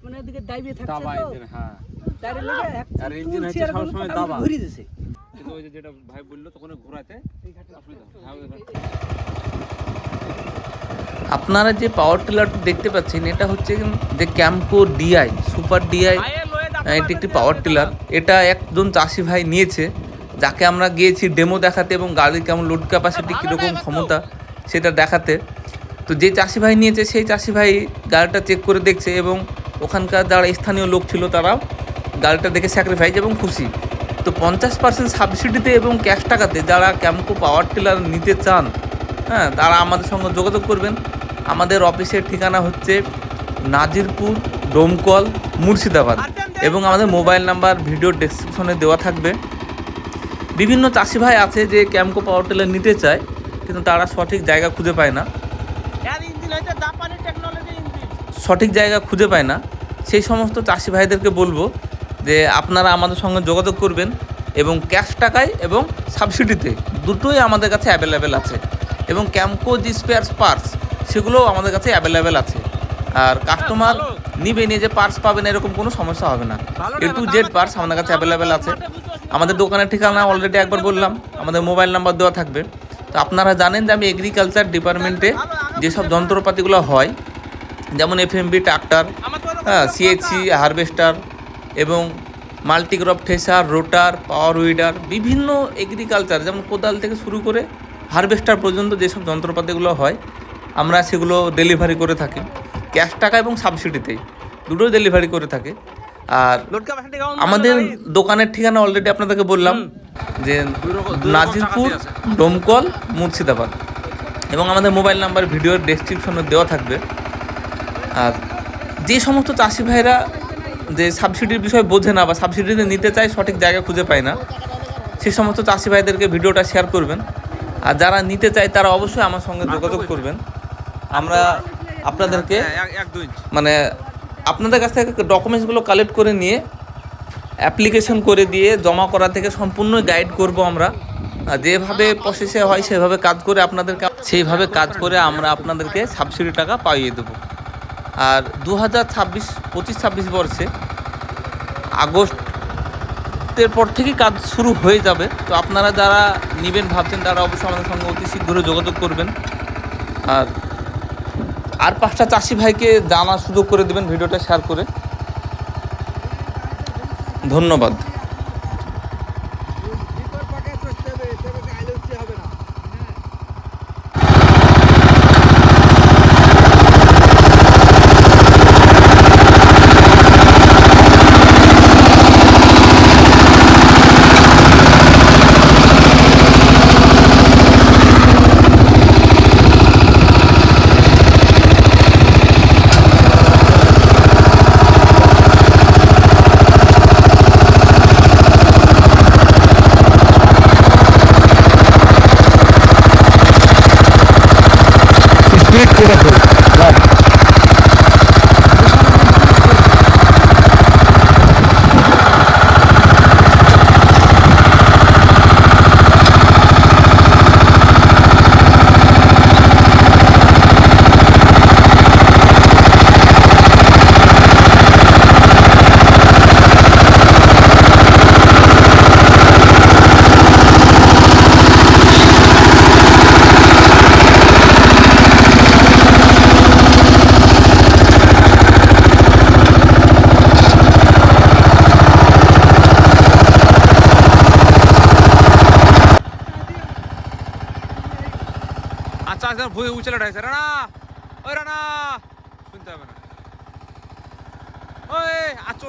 মানে ওদিকে দাইবে থাকছে দাবা তো ইঞ্জিন, হ্যাঁ। তার লাগে আর ইঞ্জিন হচ্ছে সব সময় দাবা। ঘুরি দিছে কিন্তু ওই যে যেটা ভাই বললো তখন ঘোরাতে অসুবিধা হয়। আপনারা যে পাওয়ার টিলারটা দেখতে পাচ্ছেন এটা হচ্ছে যে ক্যাম্পকো ডিআই সুপার ডিআই, এটি একটি পাওয়ার টিলার। এটা একজন চাষি ভাই নিয়েছে, যাকে আমরা গিয়েছি ডেমো দেখাতে এবং গাড়ির কেমন লোড ক্যাপাসিটি কীরকম ক্ষমতা সেটা দেখাতে। তো যে চাষি ভাই নিয়েছে সেই চাষি ভাই গাড়িটা চেক করে দেখছে এবং ওখানকার যারা স্থানীয় লোক ছিল তারাও গাড়িটা দেখে স্যাক্রিফাইস এবং খুশি। তো 50% সাবসিডিতে এবং ক্যাশ টাকাতে যারা ক্যাম্পকো পাওয়ার টিলার নিতে চান, হ্যাঁ, তারা আমাদের সঙ্গে যোগাযোগ করবেন। আমাদের অফিসের ঠিকানা হচ্ছে নাজিরপুর, ডোমকল, মুর্শিদাবাদ এবং আমাদের মোবাইল নাম্বার ভিডিও ডেসক্রিপশনে দেওয়া থাকবে। বিভিন্ন চাষি ভাই আছে যে ক্যাম্পকো পাওয়ার টিলার নিতে চায় কিন্তু তারা সঠিক জায়গা খুঁজে পায় না, সঠিক জায়গা খুঁজে পায় না। সেই সমস্ত চাষি ভাইদেরকে বলবো যে আপনারা আমাদের সঙ্গে যোগাযোগ করবেন এবং ক্যাশ টাকায় এবং সাবসিডিতে দুটোই আমাদের কাছে অ্যাভেলেবেল আছে এবং ক্যাম্পকো যে স্পেয়ার পার্টস সেগুলোও আমাদের কাছে অ্যাভেলেবেল আছে। আর কাস্টমার নিবে নিয়ে যে পার্টস পাবেন এরকম কোনো সমস্যা হবে না। A to Z পার্টস আমাদের কাছে অ্যাভেলেবেল আছে। আমাদের দোকানের ঠিকানা অলরেডি একবার বললাম, আমাদের মোবাইল নাম্বার দেওয়া থাকবে। তো আপনারা জানেন যে আমি এগ্রিকালচার ডিপার্টমেন্টে যেসব যন্ত্রপাতিগুলো হয় যেমন FMB ট্রাক্টর, হ্যাঁ, CHC হারভেস্টার এবং মাল্টিক্রপ থ্রেশার, রোটার, পাওয়ার উইডার, বিভিন্ন এগ্রিকালচার যেমন কোদাল থেকে শুরু করে হারভেস্টার পর্যন্ত যেসব যন্ত্রপাতিগুলো হয় আমরা সেগুলো ডেলিভারি করে থাকি ক্যাশ টাকা এবং সাবসিডিতেই, দুটোই ডেলিভারি করে থাকে। আর আমাদের দোকানের ঠিকানা অলরেডি আপনাদেরকে বললাম যে নাজিরপুর, ডোমকল, মুর্শিদাবাদ এবং আমাদের মোবাইল নাম্বার ভিডিওর ডেসক্রিপশনে দেওয়া থাকবে। আর যে সমস্ত চাষি ভাইরা যে সাবসিডির বিষয় বোঝে না বা সাবসিডিতে নিতে চায় সঠিক জায়গা খুঁজে পায় না, সেই সমস্ত চাষি ভাইদেরকে ভিডিওটা শেয়ার করবেন। আর যারা নিতে চায় তারা অবশ্যই আমার সঙ্গে যোগাযোগ করবেন। আমরা আপনাদেরকে মানে আপনাদের কাছ থেকে ডকুমেন্টসগুলো কালেক্ট করে নিয়ে অ্যাপ্লিকেশন করে দিয়ে জমা করা থেকে সম্পূর্ণ গাইড করব আমরা। যেভাবে প্রসেসে হয় সেভাবে কাজ করে আমরা আপনাদেরকে সাবসিডি টাকা পাইয়ে দেবো। আর 2025-26 বর্ষে আগস্টের পর থেকেই কাজ শুরু হয়ে যাবে। তো আপনারা যারা নেবেন ভাবছেন তারা অবশ্যই আমাদের সঙ্গে অতি শীঘ্রই যোগাযোগ করবেন। আর 5টা চাষি ভাইকে জানার সুযোগ করে দেবেন ভিডিওটা শেয়ার করে। ধন্যবাদ। আচ্ছা ভুঁই উঁচে লড়াইছে রানা, ওই রানা শুনতে হবে না, ওই আচ্ছা